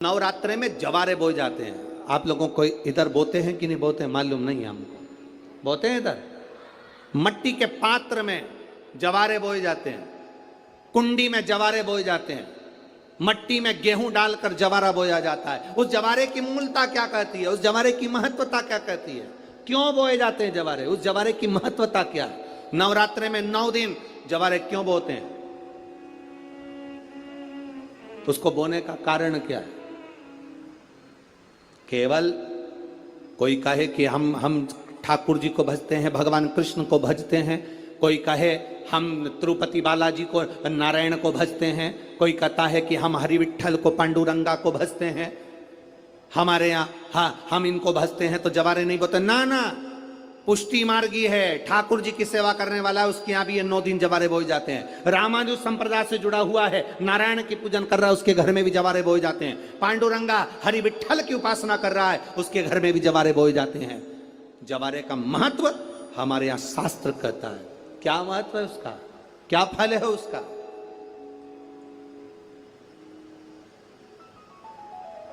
नवरात्रे में जवारे बोए जाते हैं। आप लोगों को इधर बोते हैं कि नहीं बोते हैं मालूम नहीं हमको। बोते हैं इधर मट्टी के पात्र में जवारे बोए जाते हैं, कुंडी में जवारे बोए जाते हैं, मट्टी में गेहूं डालकर जवारा बोया जाता है। उस जवारे की मूलता क्या कहती है, उस जवारे की महत्वता क्या कहती है, क्यों बोए जाते हैं जवारे, उस जवारे की महत्वता क्या है। नवरात्रे में 9 दिन जवारे क्यों बोते हैं, तो उसको बोने का कारण क्या है। केवल कोई कहे कि हम ठाकुर जी को भजते हैं, भगवान कृष्ण को भजते हैं, कोई कहे हम तिरुपति बालाजी को नारायण को भजते हैं, कोई कहता है कि हम हरि विठल को पांडुरंगा को भजते हैं, हमारे यहाँ हाँ हम इनको भजते हैं तो जवारे नहीं बोते। ना ना, पुष्टि मार्गी है, ठाकुर जी की सेवा करने वाला है, उसके यहाँ भी ये 9 दिन जवारे बोए जाते हैं। रामानुज संप्रदाय से जुड़ा हुआ है, नारायण की पूजन कर रहा है, उसके घर में भी जवारे बोए जाते हैं। पांडुरंगा हरि विठल की उपासना कर रहा है, उसके घर में भी जवारे बोए जाते हैं। जवारे का महत्व हमारे यहाँ शास्त्र कहता है। क्या महत्व है उसका, क्या फल है उसका।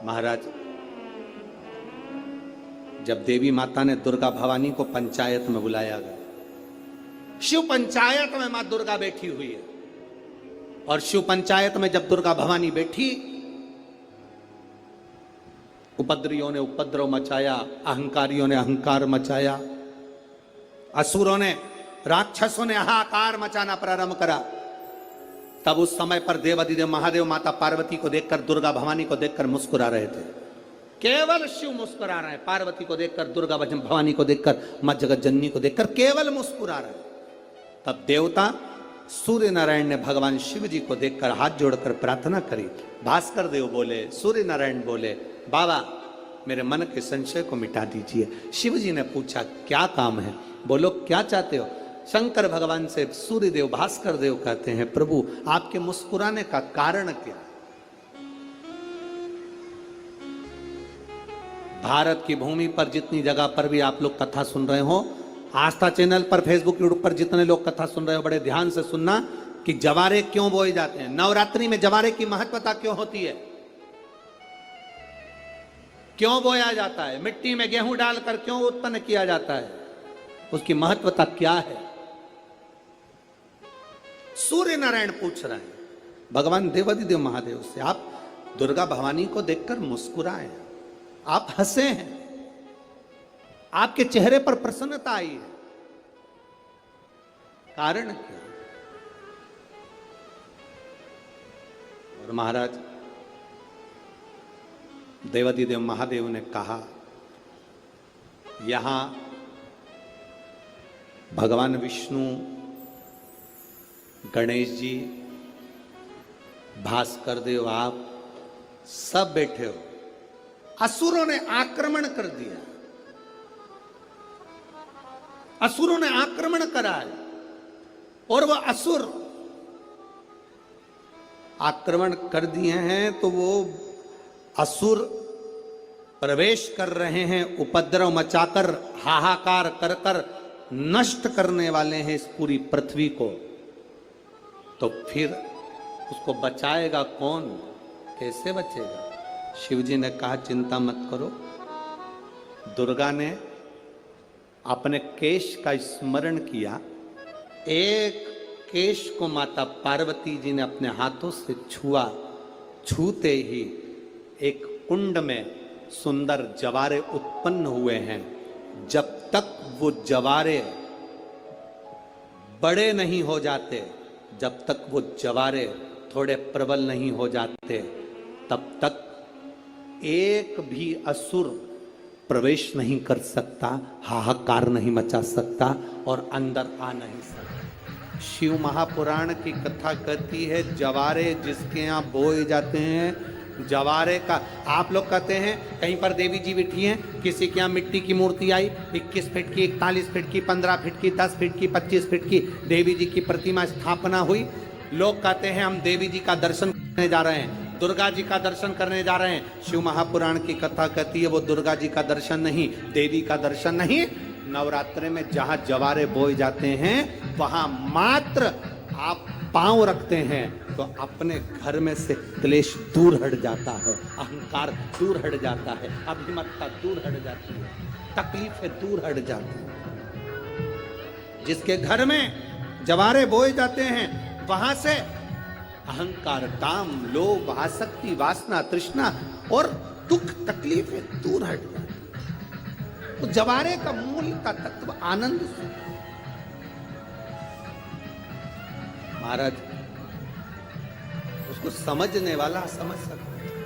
महाराज, जब देवी माता ने दुर्गा भवानी को पंचायत में बुलाया गया, शिव पंचायत में मां दुर्गा बैठी हुई है, और शिव पंचायत में जब दुर्गा भवानी बैठी, उपद्रवियों ने उपद्रव मचाया, अहंकारियों ने अहंकार मचाया, असुरों ने राक्षसों ने हाहाकार मचाना प्रारंभ करा। तब उस समय पर देवाधिदेव महादेव माता पार्वती को देखकर, दुर्गा भवानी को देखकर मुस्कुरा रहे थे। केवल शिव मुस्कुरा रहे हैं, पार्वती को देखकर, दुर्गा भवानी को देखकर, मां जगत जननी को देखकर केवल मुस्कुरा रहे। तब देवता सूर्य नारायण ने भगवान शिव जी को देखकर हाथ जोड़कर प्रार्थना करी। भास्कर देव बोले, सूर्य नारायण बोले, बाबा मेरे मन के संशय को मिटा दीजिए। शिव जी ने पूछा क्या काम है, बोलो क्या चाहते हो। शंकर भगवान से सूर्य देव भास्कर देव कहते हैं, प्रभु आपके मुस्कुराने का कारण क्या। भारत की भूमि पर जितनी जगह पर भी आप लोग कथा सुन रहे हो, आस्था चैनल पर, फेसबुक, यूट्यूब पर जितने लोग कथा सुन रहे हो, बड़े ध्यान से सुनना कि जवारे क्यों बोए जाते हैं। नवरात्रि में जवारे की महत्वता क्यों होती है, क्यों बोया जाता है, मिट्टी में गेहूं डालकर क्यों उत्पन्न किया जाता है, उसकी महत्वता क्या है। सूर्य नारायण पूछ रहे हैं भगवान देवाधिदेव महादेव से, आप दुर्गा भवानी को देखकर मुस्कुराए, आप हंसे हैं, आपके चेहरे पर प्रसन्नता आई है, कारण क्या। और महाराज देवाधिदेव महादेव ने कहा, यहां भगवान विष्णु, गणेश जी, भास्कर देव, आप सब बैठे हो। असुरों ने आक्रमण कर दिया, असुरों ने आक्रमण करा है, और वह असुर आक्रमण कर दिए हैं तो वो असुर प्रवेश कर रहे हैं, उपद्रव मचाकर, हाहाकार कर कर नष्ट करने वाले हैं इस पूरी पृथ्वी को। तो फिर उसको बचाएगा कौन, कैसे बचेगा। शिव जी ने कहा चिंता मत करो। दुर्गा ने अपने केश का स्मरण किया, एक केश को माता पार्वती जी ने अपने हाथों से छुआ, छूते ही एक कुंड में सुंदर जवारे उत्पन्न हुए हैं। जब तक वो जवारे बड़े नहीं हो जाते, जब तक वो जवारे थोड़े प्रबल नहीं हो जाते, तब तक एक भी असुर प्रवेश नहीं कर सकता, हाहाकार नहीं मचा सकता और अंदर आ नहीं सकता। शिव महापुराण की कथा कहती है, जवारे जिसके यहाँ बोए जाते हैं, जवारे का, आप लोग कहते हैं कहीं पर देवी जी बैठी हैं, किसी के यहाँ मिट्टी की मूर्ति आई, 21 फीट की, 41 फीट की, 15 फीट की, 10 फीट की, 25 फीट की देवी जी की प्रतिमा स्थापना हुई। लोग कहते हैं हम देवी जी का दर्शन करने जा रहे हैं, दुर्गा जी का दर्शन करने जा रहे हैं। शिव महापुराण की कथा कहती है वो दुर्गा जी का दर्शन नहीं, देवी का दर्शन नहीं। नवरात्रि में जहां जवारे बोए जाते हैं वहां मात्र आप पांव रखते हैं, तो अपने घर में से क्लेश दूर हट जाता है, अहंकार दूर हट जाता है, अभिमतता दूर हट जाती है, तकलीफें दूर हट जाती है। जिसके घर में जवारे बोए जाते हैं वहां से अहंकार, काम, लोभ, आसक्ति, वासना, तृष्णा और दुख, तकलीफें दूर हट जाती है। तो जवारे का मूल का तत्व आनंद से। महाराज उसको समझने वाला समझ सकता है।